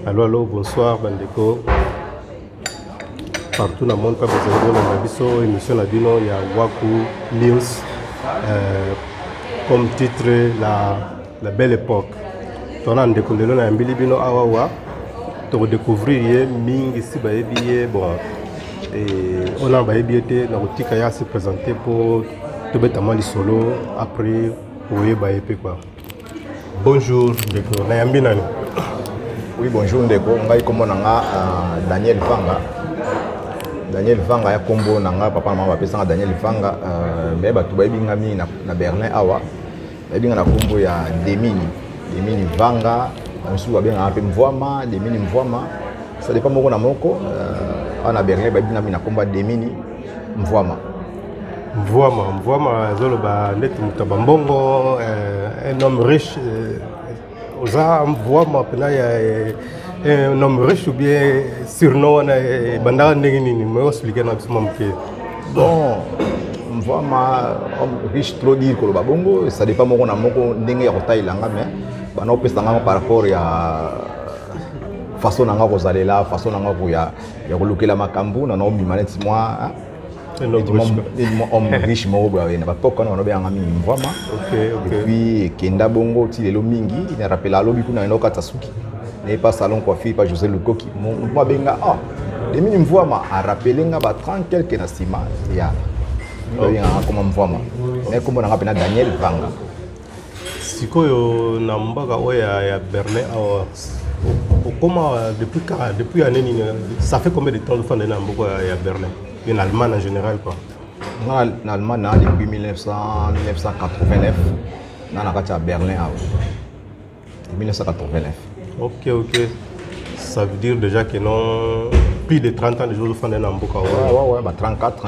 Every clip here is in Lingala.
Allô, bonsoir, Bandeko. Partout dans le monde, pas besoin de émission Ladino, il y a Waku News. Comme titre, la belle époque. On a découvert un bilibino awawa. On découvrir Ming ici, bon. Et on a été dans le Tikaya se présenter pour tout bêtement solo après pour quoi. Bonjour, Ndeko. Nayambinani. Oui, bonjour Ndeko. Ngai kombo nanga Daniel Vanga. Daniel Vanga ya kombo nanga papa mama bapesanga Daniel Vanga mais batu bayebinga mingi na Berlin awa. Bayebinga na kombo ya Demini Vanga. Musu babenga pe Mvwama, Demini Mvwama. Ça dépend moko na moko. Na Berlin bayebinga mingi na kombo Demini Mvwama. Mvwama zoloba net mutabambongo un homme riche. Oza Mvwama pena ya un homme riche ou bien surnom na bandara ndenge nini me expliquer na biso mamke. Bon, Mvwama homme riche trop dire ko babongo ça dépend moko na moko ndenge ya kotailanga mais bana opesanga par rapport ya façon nanga ko zalela façon nanga ko ya kolukela makambu na no bimaneti moi homme riche moko na bapoka na obe anga mingi Mvwama. Et puis kenda bongo ti lelo mingi ina rappela lobi kuna ino katasuki n'est pas salon coiffure pas José Lukoki moi benga Demini Mvwama a rappelé nga ba 30 quelques na sima ya comme Mvwama mais comme on a appelé Daniel Vanga sikoyo na mbaka oya ya Berlin awa comment depuis année ça fait combien de temps de fin de mboko ya Berlin en Allemagne en général quoi. En Allemagne depuis 1989 dans la à Berlin à 1989. Ok. Ça veut dire déjà que non plus de 30 ans de jours de fin de Namboka. Ouais, 34.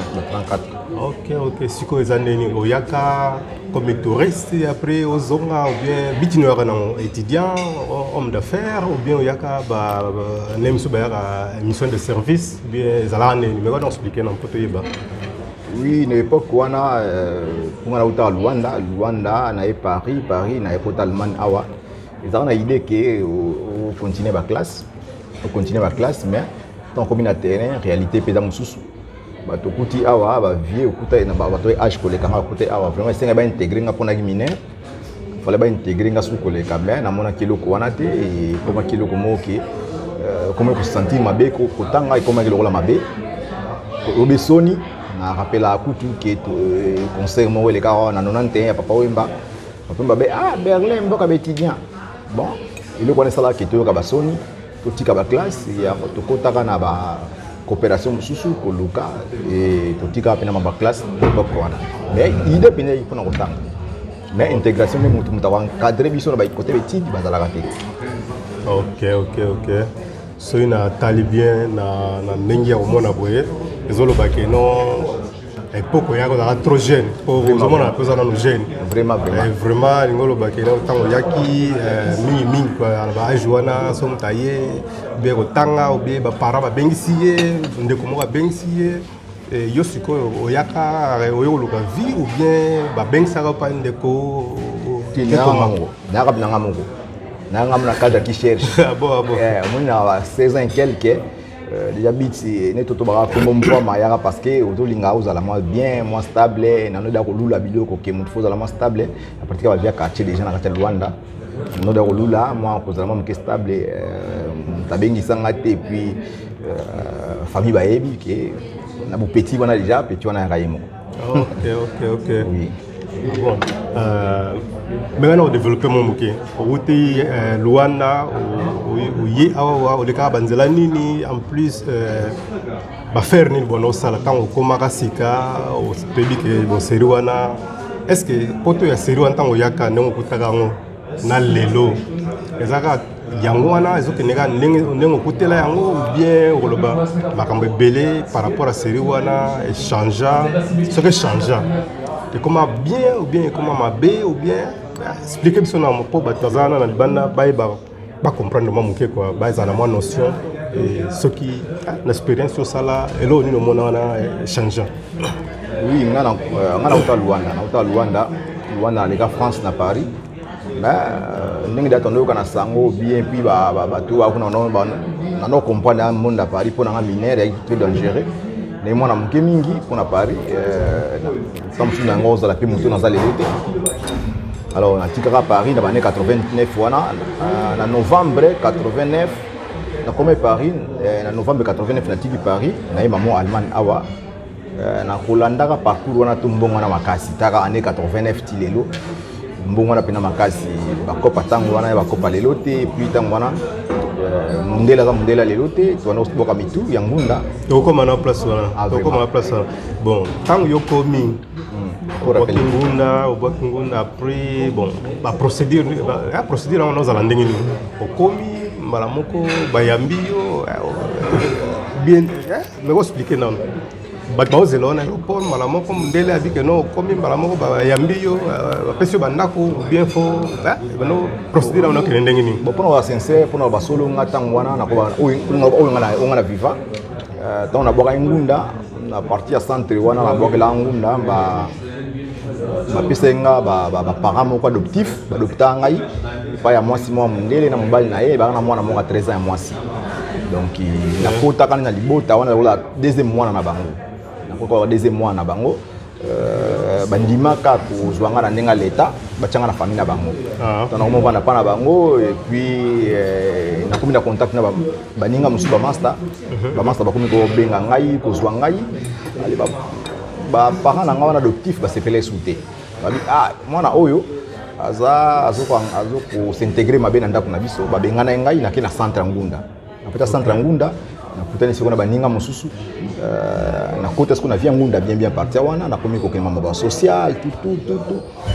Ok. Si vous avez Oyaka comme touriste après aux zonga ou bien bitino étudiant, homme d'affaires ou bien Oyaka mission de service, bien zalane numéro d'expliquer dans Potoyeba. Oui, à l'époque où on a Luanda, on a Paris, on a Port Allemagne awa. Ils ont l'idée que on continue la classe, mais tant comme une terrain, réalité pédam sous. Bato kuti awa ba vieux okuta na bato âge koleka nga kote awa vraiment c'est ba intégrer nga pona mineur. Fallait ba intégrer nga sous koleka mais na mona kilo ko wana te et comme kilo ko moki comment ko sentir mabe ko tanga et comment kilo la mabe. Obesoni na rappela kutu ke conseil mo le ka na 91 papa wemba. Papa be Berlin mboka étudiant. Bon, il connaît ça là qui to ka basoni, to tika ba classe ya to kotaka na ba coopération mususu ko luka et to tika pena ba classe l'époque wana. Mais idée pena il faut na kotanga. Mais intégration même mutu mutawa cadre biso na ba côté betidi bazala ka te. Ok. So ina talibien na ndenge ya omona boye ezolo ba ke non époque ya ko trop jeune pour omona ko za na jeune vraiment ngolo ba ke non tango yaki mingi quoi ba ajuana som taye be ko tanga ou be ba para ba bengisiye ndeko mo ba bengisiye yo sikoyo oyaka oyo luka vie ou bien ba bengsaka pa ndeko Nanga mna cadre qui cherche. Bon. On a 16 ans et quelques. Déjà biti ne toto ba ko Mvwama yaka parce que ozolinga ozala moi bien, moi stable, na no da ko lula biloko ke mutu fozala moi stable. À partir de via quartier déjà na kati Luanda. No da ko lula moi ko zala moi stable tabengi sanga te puis famille baebi ke na bu petit wana déjà petit wana ya yemo. Ok. Oui. Bon, maintenant on développe mon moqué. Au Luanda, au Yé Awa, au Leka Banzela Nini, en plus, faire ni bon au Salatan, au Komakasika, au pays que bon Seriwana. Est-ce que pour toi, Seriwana, tant au Yaka, non, au Kutagango, na lelo, les Agas, Yangoana, ils ont que côté là, ou bien au Loba, Makambe Belé par rapport à Seriwana, et changea, ce que changea. Et comment bien ou bien comment mabé ou bien expliquer ça na mo batazana na banda ba comprendre moi muke quoi ba za na moi notion et ce qui l'expérience sur ça là et là on nous mona changeant. Oui ngana uta Luanda les gars France na Paris ndenge da tondo kana sango bien puis tout ba kuna non comprendre un monde à Paris pour un mineur et très dangereux mais moi na mke mingi pour na Paris comme si na ngoza la pe mutu na zalé alors na tikaka Paris na année 89 wana na novembre 89 na comme Paris na novembre 89 na tiki Paris na ye maman Allemagne awa na Hollanda ka parcours wana tumbongo na makasi taka année 89 tilelo mbongo na pena makasi bakopa tango wana bakopa lelo te puis tango wana mundela lelo te twana boka mitu ya ngunda tokoma na place wana bon tango yokomi ngunda après bon ba procédure on ozala ndenge nini okomi mbala moko bayambi yo bien mais ko expliquer non bato baozela wana aéroport mbala moko ndele abike no okomi mbala moko bayambi yo bapesi yo bandako bien fo bano procédure wana okende ndenge nini mpona ba sincere mpona basolo nga ntango wana nakoba oyo nga na viva ntango nabwaka ngunda na partie ya centre wana nabwakela ngunda bapesa nga baparent moko adoptif badopta ngai epai ya mwasi mwa mondele na mobali na ye baka na mwana moko 13 ans ya mwasi donc nakotaka na libota wana lokola deuxième mwana na bango nakokaka deuxième mwana na bango bandimaka kozwa nga na ndenge ya leta batianga na famille na bango tana komona pa na bango et puis nakomi na contact na baninga mosusu bamaster bakomi kobenga ngai kozwa ngai baparent na ngai wana adoptif basepele esu te babi mwana oyo azokosintégre mabe na ndako na biso babengana ye ngai nake na centre ya ngunda napeta centre ya ngunda nakutani siko na baninga mosusu nakota siko na via ngunda bien partir wana nakomi kokende mambo social tout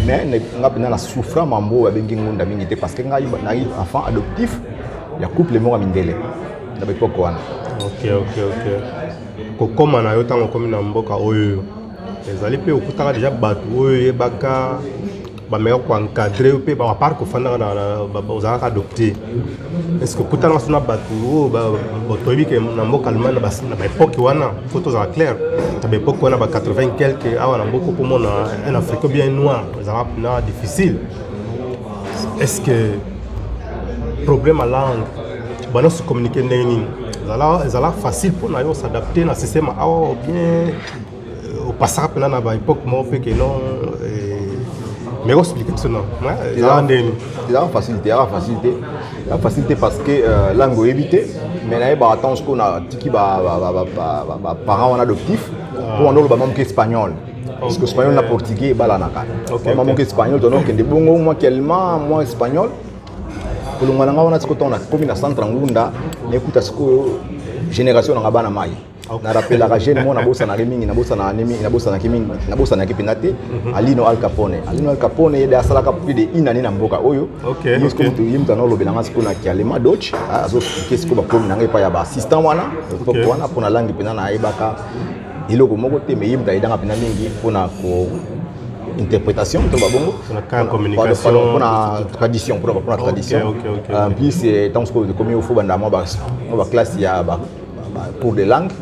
mais nga pena na souffra mambo babengi ngunda mingi te parce que ngai na enfant adoptif ya couple moko mindele na bepoko wana ok kokoma na yo ntango okomi na mboka oyo ezali mpe okutaka deja bato oyo oyebaka bameka koencadre mpe bapart kofandaka ozalaka adopté est-ce que okutana so na bato oyo toyebi ke na mboka allemagne na baepoke wana fo tozala clair na baepoke wana ba 80 quelque awa na mboka pomona un africain bien noir ezalaka mpena difficile est-ce que problème ya langue banosi communiquer ndenge nini ezala facile mpona yo s'adapter na système awa ou bien opasaka mpena na baepoke moko mpe ke non mais expliquer ça non il y a facilité parce que langue éviter mais na ba attends qu'on a tiki parents adoptif pour on ba même espagnol parce que espagnol na portugais bala na ka maman que espagnol donc de bongo moi tellement moi espagnol pour le ngana wana tiko tona comme na centre ngunda écoute ce que génération na bana mai na rappela ka jeune mo na bosa na mingi na bosa na kipinate Alino Al Capone yede asalaka plus de inani na mboka oyo yusko mutu yimta no lobela ngasi kuna kialema Dutch azo kesiko ba komi na ngai pa ya ba assistant wana pona langue pena na ebaka iloko moko te me yimta idanga pena mingi pona ko interprétation to babongo na communication pona tradition pona tradition puis c'est tant que de commis au fo banda mo ba classe ya ba pour des langues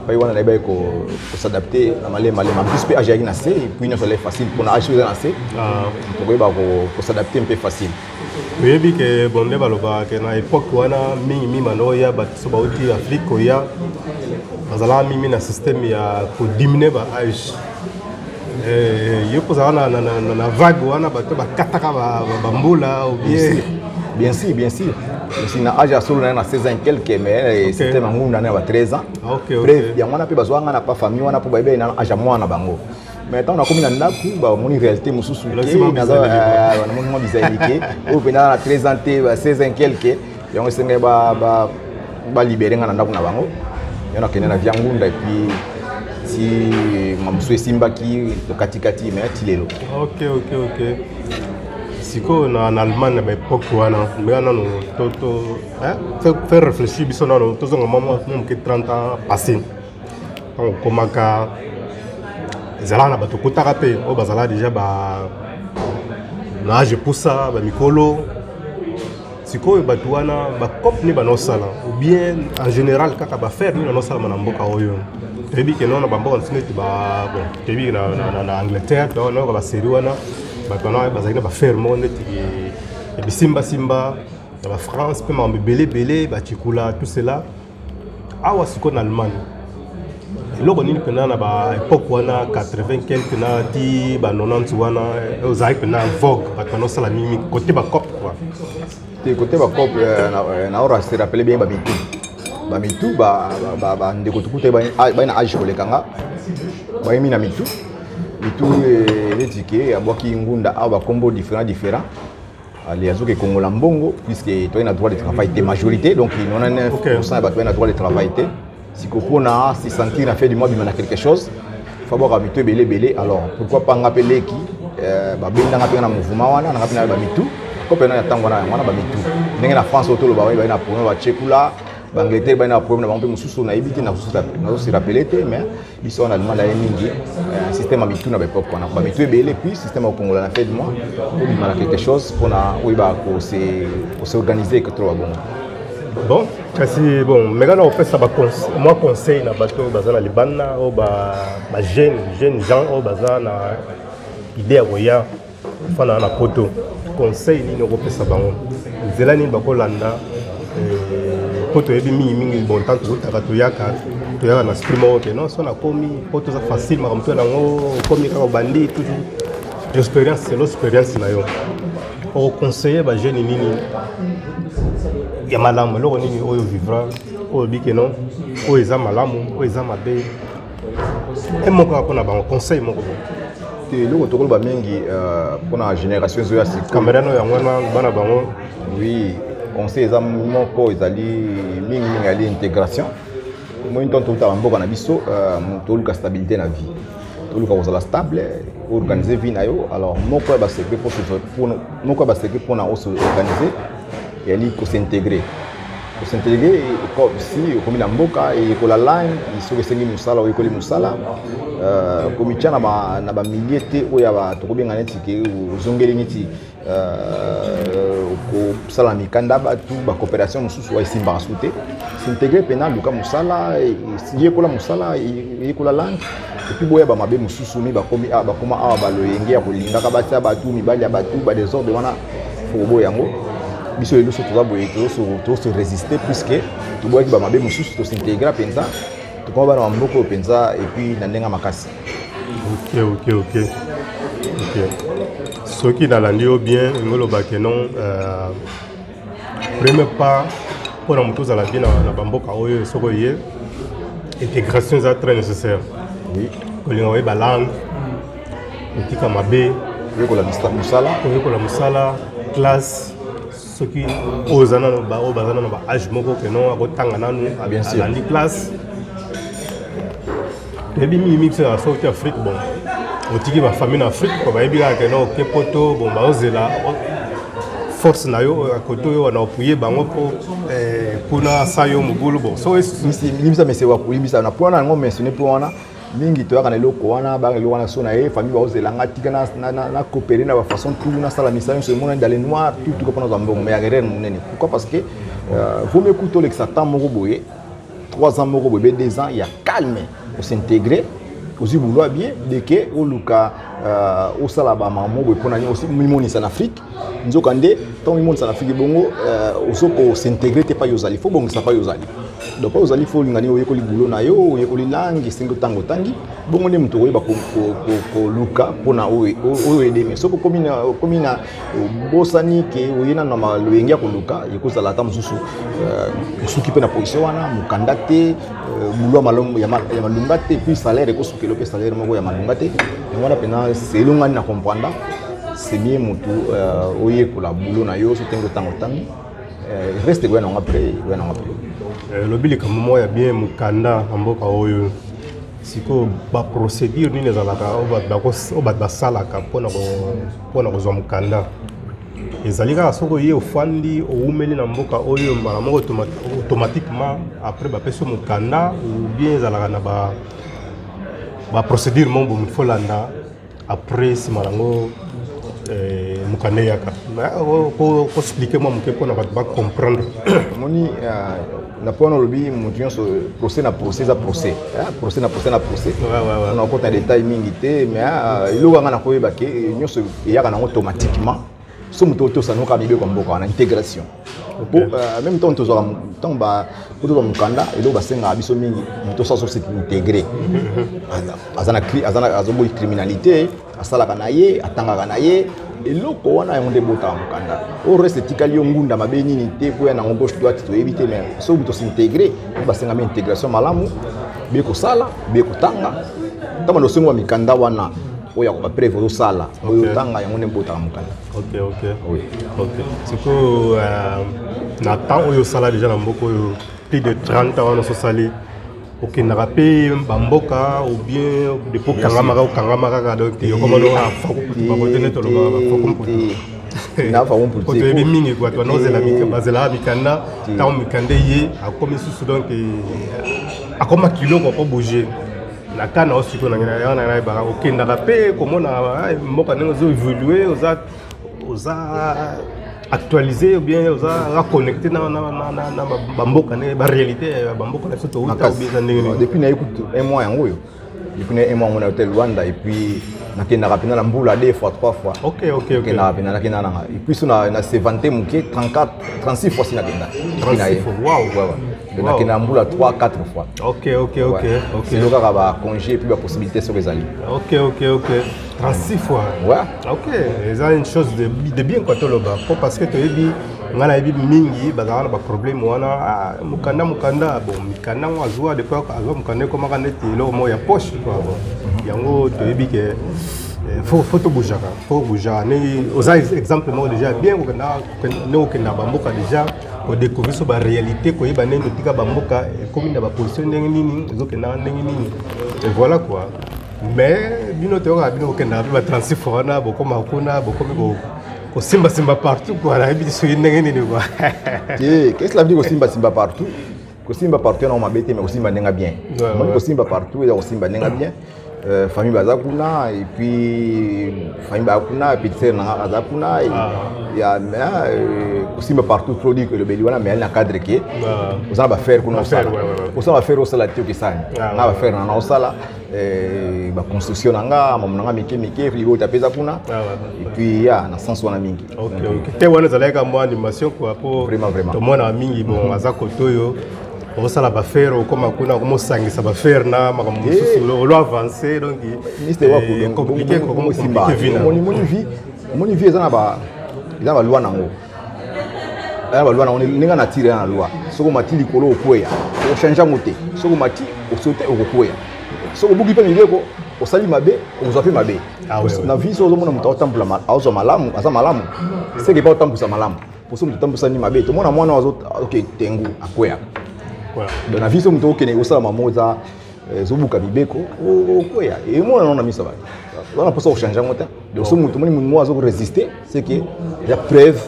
pays wana na ko s'adapter na malema plus pe agir na C et puis non c'est facile pour agir na C pour ko s'adapter un peu facile oyebi ke bonde baloba ke na époque wana mingi mano ya batiso bauti Afrique ya bazala mingi na système ya ko diminuer ba âge yo pozala na vague wana bato bakataka ba mbula ou bien sûr si na âge solo na 16 ans quelque mais c'était mangunda na 13 ans bref ya mwana pe bazwanga na pa famille wana po babe na âge mwana bango mais tant na komi na ndaku ba moni réalité mususu na moni bizaiki ou pena na 13 ans te 16 ans quelque yango senga ba libérer nga na ndaku na bango yana kene na viangunda et puis si mamswe simbaki to katikati mais tilelo ok siko na Allemagne ba époque wana mbana no faire réfléchir biso na no tozonga mama ke 30 ans passé on komaka ezala na bato kotaka pe o bazala déjà ba na âge poussa ba mikolo siko bato wana ba cop ni banosala ou bien en général kaka ba faire ni banosala na mboka oyo tebi ke non ba mboka sineti ba bon tebi na Angleterre to no ba série wana bato wana bazalaki na bafere moko neti Simba Simba, la France, puis ma belé belé, Chikula, tout cela. Ah ouais, c'est en Allemagne. Là, on est pendant la époque où on a 80 quelques na di, 90 wana, aux aïe pendant vogue, parce qu'on a ça la mimi côté bakop quoi. Côté bakop, na ora se rappelle bien Bamitou. Bamitou, ndeko tukute ba na âge kolekanga. Ba yemi na Mitou. Mitou l'étiquette, aboki ngunda aba combo différent. Les Azouk Congo Lambongo, puisque tu as le droit de travail de majorité, donc 99% de le droit de travail. Si on a se sentir à faire du mois, il y a quelque chose, il faut avoir habitué belé. Alors pourquoi pas appeler qui un mouvement, on a un mitou, comme on a un mitou. Dans la France, autour de la problème, Tchékoula, Angleterre, il y a un problème, on a évité de se rappeler, mais ici en Allemagne, il y a un système à mitou, on a mitou belé, puis système au Congo, on a fait de moi, il y a quelque chose pour s'organiser que trop bon. Bon, kasi bon, maintenant on fait ça moi conseil na bateau bazana libana ou jeune gens au bazana idée ya fana na poto conseil ni no fait ça bango zela ni bakolanda poto yebi mingi bon tant que to yaka na sprimo que non so na komi poto ça facile ma mtu nango komi ka bandi toujours l'expérience c'est l'expérience na yo au conseiller ba jeune nini ya malamu loko nini oyo vivra oyo bikeno oyo eza malamu oyo eza mabe moko akona bango conseil moko te loko tokoloba mingi mpona génération ezo ya sika camerano yango wana bana bango oui conseil eza moko ezali mingi ali intégration moi ntonto totala mboka na biso toluka stabilité na vie toluka kozala stable organiser vie na yo alors moko ya basekre mpona osorganiser yani s'intégrer comme si comme na mboka et ko la line iso kesengi musala o ekoli musala comme tchana na ba milliers oya ba to kobenga neti ke uzongeli neti ko sala mikanda ba tu ba coopération mususu wa isimba souté s'intégrer pena luka musala si ekola musala ekola line et puis boya ba mabe mususu mi ba komi ba koma awa ba loyenge ya kolinga ka ba tia ba tu mibali ya ba tu ba désordre wana fobo yango biso elo soto boye to se résister puisque to boya ki ba mabe mususu to s'intégrer penza to ko ba na mboko penza et puis na ndenga makasi. OK. Ce qui dans l'andio bien ngolo ba que non premier pas pour na mutuza la bien na bamboka oyo soko yé intégration est très nécessaire. Oui. Kolinga ba langue etika mabe ko la musala classe ce qui ozana no ba bazana no ba âge moko que non akotanga nanu bien sûr la classe et bien mix na South Afrique bon otiki ba famille en Afrique ko ba ebika que non ke poto bon ba ozela force na yo akoto yo na opuye bango pour na sayo mugulu bon so limisa mese wa limisa na point na ngo mentionner pour wana mingi to yakana loko wana ba loko wana so na famille ba ozelanga tika na coopérer na ba façon tout na sala mission ce monde dans les noirs tout comme dans mbongo mais ya munene pourquoi parce que vous m'écoutez le Satan moko boye 3 ans moko boye 2 ans il y a calme pour s'intégrer aussi vouloir bien de que au luka au sala ba mamo boye pona aussi mimoni en Afrique nzokande tant mimoni en Afrique bongo osoko s'intégrer te pas yozali faut bongo ça pas yozali donc aux ali faut ngani oyekoli bulo na yo oyekoli langi singo tango tangi bongo ne mto oyeba ko luka pona oyo edeme soko komina bosani ke oyena na maloyengia ko luka yekozala ta mususu musuki pe na position wana mukandate bulo malongo ya malunga te puis salaire ko sukelo pe salaire moko ya malunga te ngwana pena selunga na comprendre c'est bien mutu oyekola bulo na yo so tango tangi reste bwana ngape lobili kama moya bien mukanda mboka oyo siko ba procédure nini ezalaka obat basalaka pona kozwa mukanda ezalika soko ye ofandi oumeli na mboka oyo mbala moko automatiquement après ba peso mukanda ou bien ezalaka na ba procédure mombo mfolanda après si malango mukanda yaka ko expliquer moi muke pona ba comprendre moni na pona lobi mutu so procès na procès on a compte détail mingi te mais iloko nga na koyeba ke nyoso yaka na automatiquement so muto to sanoka bibe ko mboka na intégration même temps to zo temps ba ko to mukanda elo basenga biso mingi muto sa so s'intégrer azana azobo criminalité asala kana ye atanga kana ye eloko wana yango nde bota mukanda o reste tikali yo ngunda mabeni ni te po ya na gauche droite to éviter mais so muto s'intégrer basenga mais intégration malamu be ko sala be ko tanga tama no sengo mikanda wana oya ko prévu do sala oyo tanga yango ne bota mukanda. Ok. C'est que na temps oyo sala déjà na mboko yo plus de 30 ans so sali ok na rapé bamboka ou bien de po kangamaka ka donc yo comme no fa ko ko tene to lo ba fa ko na fa on peut dire ko mingi quoi to no zela mika bazela mikanda ta mikande ye a comme sous donc a comme kilo ko bouger na kana aussi ko na ngana ba ok na rapé comment na mboka ngo zo évoluer oza actualiser ou bien oza connecter na bamboka ne ba réalité bamboka na soto uta ou bien depuis na écoute un mois yango yo depuis un mois on a hôtel Luanda et puis na kena rapina la mbula 2 fois 3 fois. Ok. Na rapina na kena na et puis na se vanter muke 34 36 fois si na kena. 36 fois. Wow. Na kena mbula 3 4 fois. Ok. C'est le cas ba congé puis la possibilité sur les alliés. Ok. 36 fois. Ouais. Ok, c'est une chose de bien quoi to loba. Parce que tu ebi ngana ebi mingi bazana ba problème wana mukanda bon mikanda ngazwa de quoi azwa mukanda comme kana tilo mo ya poche quoi. Yango tu ebi que faut to bujaka. Faut buja ni oza exemple moi déjà bien ko na no ke na bamboka déjà ko découvrir so ba réalité ko yeba nendo tika bamboka comme na ba position ndenge nini ezoke na ndenge nini. Et voilà quoi. Mais bino te oka bino okenda ba 36 fois na boko makuna boko ko simba partout quoi la biso so ndenge nini quoi. Qu'est-ce que ça veut dire ko simba partout? Ko simba partout na mabete mais ko simba ndenga bien. Moi ko simba partout et ko simba ndenga bien. Famille bazakuna et puis famille bakuna petite na azakuna ya ko simba partout trop dire que le beli wana mais na cadre que vous allez faire kuna sala. Vous allez faire au sala tio kisani. Na ba faire na sala ba construction nanga mamunanga mike frigo tapeza kuna et puis ya na sens wana mingi. Ok. Te wana zaleka mo animation quoi pour vraiment to mona mingi bon azako toyo on ça va faire comme kuna comme sangisa ba faire na makambo susu lo avancer donc ministre wa ko compliqué comme simba moni vie ezana ba loi nango ba loi nango ninga na tire na loi soko matili kolo okweya o changer moté soko mati o sauter okweya soko buki pe mileko o sali mabe o zo fe mabe na vie so zo mona muta otambula azo malamu asa malamu c'est que pas otambusa malamu pour so muta tambusa ni mabe to mona mwana wazo okay tengu akweya. Donc na viso mto okene osala mamoza zobuka bibeko okoya et moi on a mis ça va on a pas ça changer mota donc so mto moni mo azo résister c'est que la preuve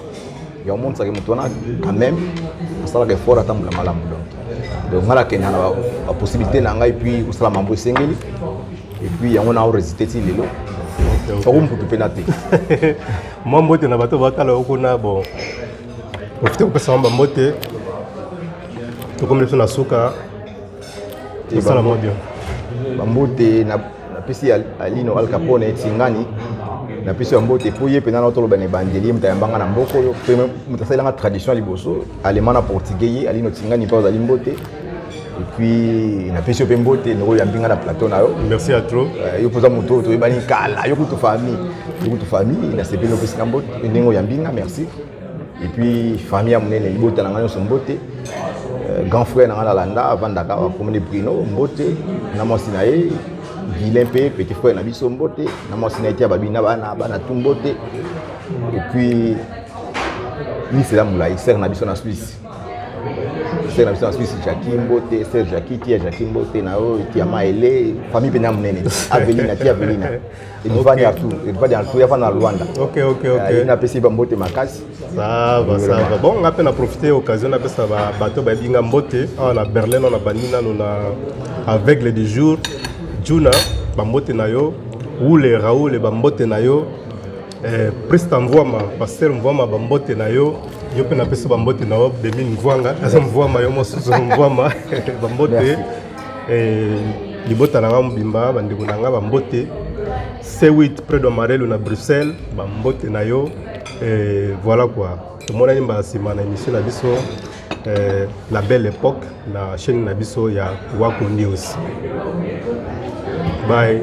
ya montre que mto na quand même osala que fort atambula malamu donc ngala kenya na la possibilité na ngai puis osala mambo sengeli et puis on a résister ti lelo ça on peut pénater moi mbote na bato bakala okona bon profiter ko pesa mbote to comme le suka et ça la mode bambote na pesi alino Al Capone tingani na pesi mbote poye pena na tolo bane bandeli mtayambanga na mboko yo mtasala nga tradition liboso allemand na portugais alino tingani pa za limbote et puis na pesi pe mbote no yambinga na plateau na yo merci à trop yo poza moto to bani kala yo kutu famille na sepe no pesi mbote ndingo yambinga merci et puis famille ya munene libota na ngano so mbote grand frère na landa avant Dakar comme les prino mbote na mosinae Guilin pe petit frère na biso mbote na mosinae tia babina bana tumbote et puis ni c'est la moulay ser na biso na Suisse Jackie mbote ser Jackie tia Jackie mbote na o tia maele famille pena munene Avelina tia Avelina il va dire tout ya fa na Luanda. Ok. Il n'a pas si mbote makasi. Ça va. Bon, on a peine à profiter occasion na pesa ba bateau ba binga mbote on a Berlin on a banina on a avec les 2 jours Juna ba mbote na yo ou les Raoul ba mbote na yo Priest Mvwama pasteur Mvwama ba mbote na yo yo pe na pesa ba mbote na yo de min Mvwanga asa Mvwama yo mosusu Mvwama ba mbote libota na nga mbimba bandeko na nga ba mbote C8 près de Marel à Bruxelles, Bambote Nayo, et voilà quoi. Tout le monde a une émission La Belle Époque, la chaîne Nabiso, il y a Waco News. Bye.